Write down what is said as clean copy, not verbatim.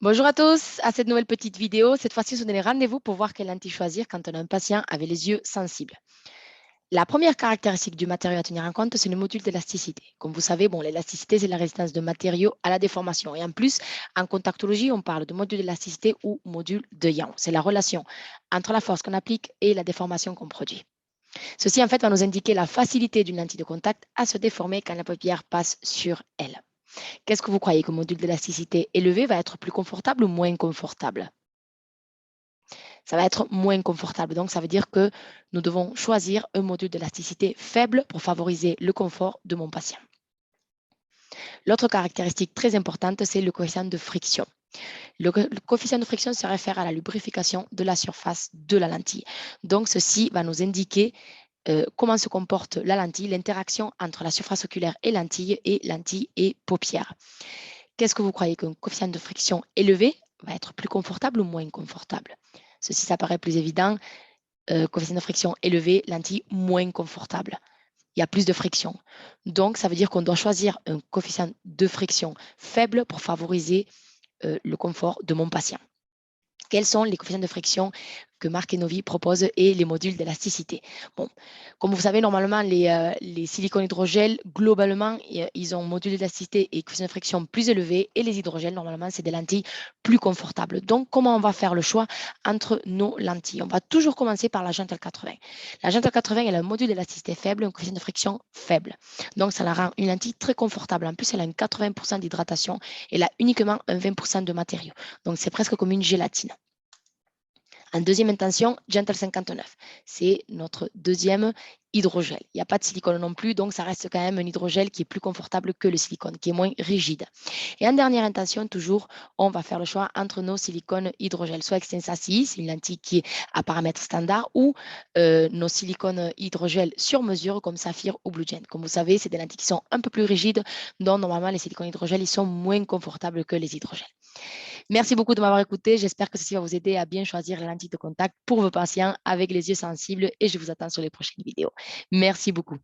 Bonjour à tous, à cette nouvelle petite vidéo. Cette fois-ci, on est rendez-vous pour voir quelle lentille choisir quand on a un patient avec les yeux sensibles. La première caractéristique du matériau à tenir en compte, c'est le module d'élasticité. Comme vous savez, l'élasticité, c'est la résistance de matériaux à la déformation. Et en plus, en contactologie, on parle de module d'élasticité ou module de Young. C'est la relation entre la force qu'on applique et la déformation qu'on produit. Ceci, en fait, va nous indiquer la facilité d'une lentille de contact à se déformer quand la paupière passe sur elle. Qu'est-ce que vous croyez que le module d'élasticité élevé va être plus confortable ou moins confortable? Ça va être moins confortable. Donc, ça veut dire que nous devons choisir un module d'élasticité faible pour favoriser le confort de mon patient. L'autre caractéristique très importante, c'est le coefficient de friction. Le coefficient de friction se réfère à la lubrification de la surface de la lentille. Donc, ceci va nous indiquer comment se comporte la lentille, l'interaction entre la surface oculaire et lentille et paupière. Qu'est-ce que vous croyez qu'un coefficient de friction élevé va être plus confortable ou moins confortable? Ceci, ça paraît plus évident. Coefficient de friction élevé, lentille moins confortable. Il y a plus de friction. Donc, ça veut dire qu'on doit choisir un coefficient de friction faible pour favoriser le confort de mon patient. Quels sont les coefficients de friction que Marc et Novi proposent et les modules d'élasticité? Bon, comme vous savez, normalement, les silicones hydrogels, globalement, ils ont module d'élasticité et coefficient de friction plus élevé et les hydrogels, normalement, c'est des lentilles plus confortables. Donc, comment on va faire le choix entre nos lentilles? On va toujours commencer par la Gentle 80. La Gentle 80, elle a un module d'élasticité faible, un coefficient de friction faible. Donc, ça la rend une lentille très confortable. En plus, elle a une 80% d'hydratation et elle a uniquement un 20% de matériaux. Donc, c'est presque comme une gélatine. En deuxième intention, Gentle 59. C'est notre deuxième hydrogel. Il n'y a pas de silicone non plus, donc ça reste quand même un hydrogel qui est plus confortable que le silicone, qui est moins rigide. Et en dernière intention, toujours, on va faire le choix entre nos silicones hydrogel, soit Extensa CI, c'est une lentille qui est à paramètre standard, ou nos silicones hydrogel sur mesure comme Saphir ou BlueGen. Comme vous savez, c'est des lentilles qui sont un peu plus rigides, donc normalement les silicones hydrogel, ils sont moins confortables que les hydrogels. Merci beaucoup de m'avoir écouté. J'espère que ceci va vous aider à bien choisir la lentille de contact pour vos patients avec les yeux sensibles et je vous attends sur les prochaines vidéos. Merci beaucoup.